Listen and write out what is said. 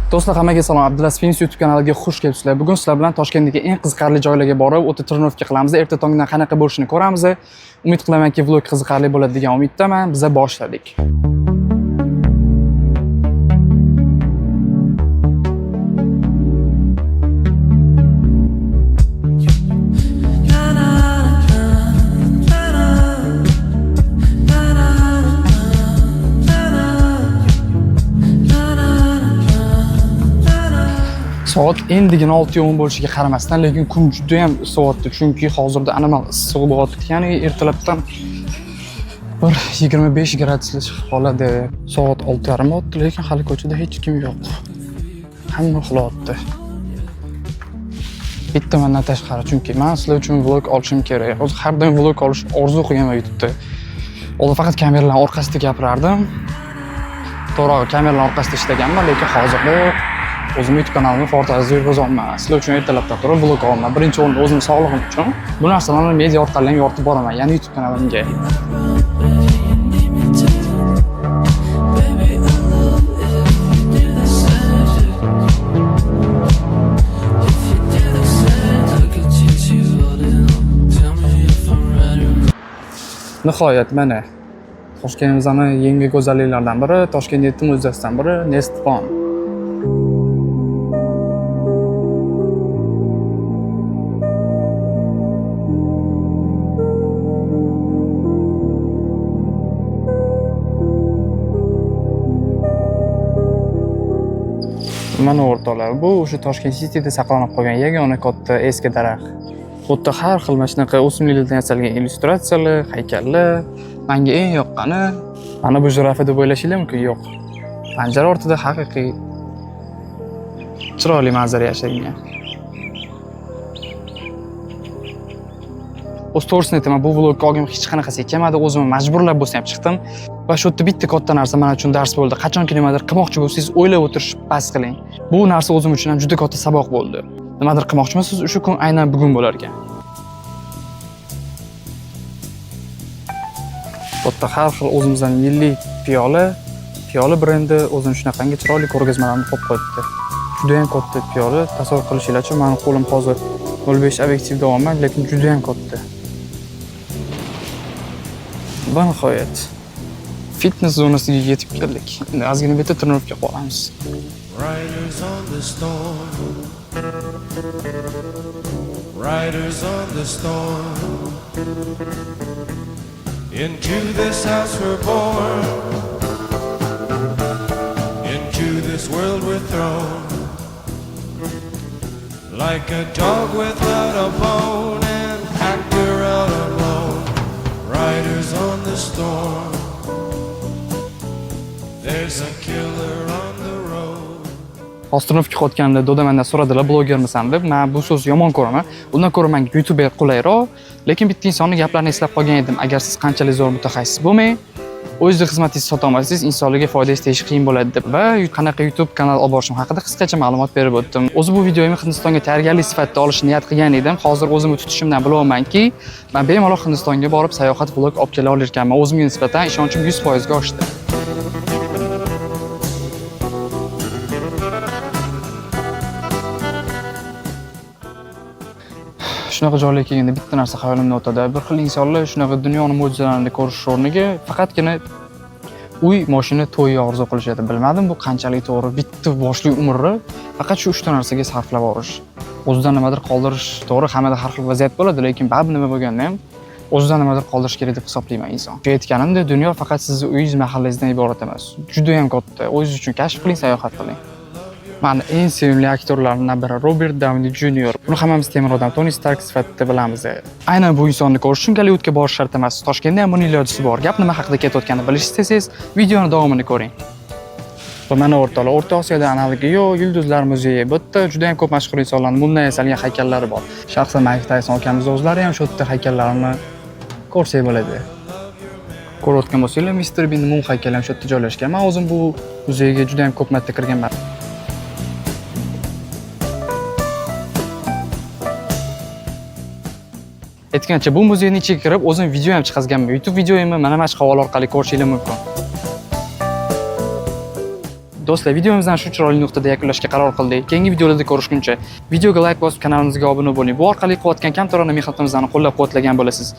Do'stlar, hammaga salom. Abdulaziz Films YouTube kanaliga xush kelibsizlar. Bugun sizlar bilan Toshkentdagi eng qiziqarli joylarga borib, o'ta trenovka qilamiz. Erta tongdan qanaqa bo'lishini ko'ramiz. Umid qilamanki, vlog qiziqarli bo'ladi degan umiddaman. Biz boshladik. Soat endigina 6:10 bo'lishiga qaramasdan, lekin kun juda ham sovuqdi, chunki hozirda anomal issiq bo'lyapti. Ya'ni ertalabdan bir 25 gradusli holatda. Soat 6:30 bo'ldi, lekin hali ko'chada hech kim yo'q. Hamma uxlayapti. Bitta mendan tashqari, chunki men sizlar uchun vlog olishim kerak. Hozir har doim vlog olish orzu qilganman YouTube'da. Oldin faqat kameralar orqasida gapirardim. To'g'ri, kameralar orqasida ishlaganman, lekin hozirda o'zim YouTube kanalimni fortazda yurg'izolmayman. Sizlar uchun ertalabdan turib vlog olaman. Birinchi o'rinda o'zim sog'lig'im uchun bu narsalarni media orqali ham yoritib boraman, ya'ni YouTube kanalimga. Nihoyat mana Toshkentimizning yangi go'zalliklaridan biri, Toshkent yetti mo'jizasidan biri Nestfon. Mana o'rtoqlar, bu o'sha Toshkent City'da saqlanib qolgan yagona katta eski daraxt. Xuddi har xil mana shunaqa o'simliklardan yasalgan illyustratsiyalar, haykallar. Menga eng yoqqani mana bu jirafa deb o'ylashinglar mumkin, yo'q. Panjara ortida haqiqiy chiroyli manzara yashagan. O'z to'g'risini aytaman, bu vlogga olgim hech qanaqasi kelmadi, o'zim majburlab bo'lsa ham chiqdim. Va shu yerda bitta katta narsa men uchun dars bo'ldi. Qachonki nimadir qilmoqchi bo'lsangiz, o'ylab o'tirish bas qiling. Bu narsa o'zim uchun ham juda katta saboq bo'ldi. Nimadir qilmoqchimisiz, o'sha kun aynan bugun bo'lar ekan. Katta har xil o'zimizdan milliy piyola brendi o'zini shunaqangi chiroyli ko'rgazmalarni qo'yib qo'yibdi. Juda ham katta piyola, tasavvur qilishinglarcha, mening qo'lim hozir 05 obyektivda olman, lekin juda ham katta. Va nihoyat fitness zonasiga yetib keldik. Endi ozgina bitta trenovka qilamiz. Riders on the storm. Riders on the storm. Into this house we're born. Into this world we're thrown. Like a dog without a bone, an actor out alone. Riders on the storm. There's a killer on the road. Ostrovga qotganimda doda mendan so'radilar, blogermisan deb. Men bu so'zni yomon ko'raman. Undan ko'ra menga YouTuber qulayroq, lekin bitta insonning gaplarini eslab qolgan edim. Agar siz qanchalik zo'r mutaxassis bo'lmay, o'zingizni xizmatingizni sota olmasangiz, insonlarga foyda yetkazib qiyin bo'ladi deb va qanaqa YouTube kanal olib borishim haqida qisqacha ma'lumot berib o'tdim. O'zi bu videoyimni Hindistonga tayyorgarlik sifatida olishni niyat qilgan edim. Hozir o'zimni tutishimdan bilamanki, men bemalol Hindistonga borib sayohat vlog olib kela olar ekanman. O'zimga nisbatan ishonchim 100% ga oshdi. Shunaqa joylarga kelganda bitta narsa xayolimdan o'tadi. Bir xil insonlar shunaqa dunyoning mo'jizalarini ko'rish o'rniga faqatgina uy, mashina, to'y orzu qilishadi. Bilmadim bu qanchalik to'g'ri. Bitta boshli umrni faqat shu 3 ta narsaga sarflab yuborish. O'zidan nimadir qoldirish, to'g'ri, hammada har xil vaziyat bo'ladi, lekin baribir nima bo'lganda ham o'zidan nimadir qoldirish kerak deb hisoblayman inson. Shu aytganimda, dunyo faqat sizning uyingiz, mahallangizdan iborat emas. Juda ham katta. O'zingiz uchun kashf qiling, sayohat qiling. Meni eng sevimli aktyorlardan biri Robert Downey Jr. Buni hammamiz temir odam Tony Stark sifatida bilamiz. Aynan bu insonni ko'rish uchun Gollivudga borish shart emas. Toshkentda ham buning ilojisi bor. Gap nima haqida ketayotganini bilishni istasangiz, videoni davomini ko'ring. Va mana o'rtoqlar, O'rta Osiyoda analogi yo'q, Yulduzlar muzeyi. Bu yerda juda ham ko'p mashhur insonlarning bundan yasalgan haykallari bor. Shaxsan Mike Tyson akamiz o'zlari ham shu yerda haykallarini ko'rsak bo'ladi. Ko'rayotgan bo'lsanglar, Mr. Bean mum haykali ham shu yerda joylashgan. Men o'zim bu muzeyga juda ham ko'p marta kirganman. Aytgancha, bu muzeyning ichiga kirib, o'zim video ham chiqazganman. YouTube videoyimni mana shu havola orqali ko'rishingiz mumkin. Do'stlar, videomizdan shu chiroyli nuqtada yakunlashga qaror qildik. Keyingi videolarda ko'rishguncha videoga like bosib, kanalimizga obuna bo'ling. Bu orqali qilayotgan kamtarona mehnatimizni qo'llab-quvvatlagan bo'lasiz.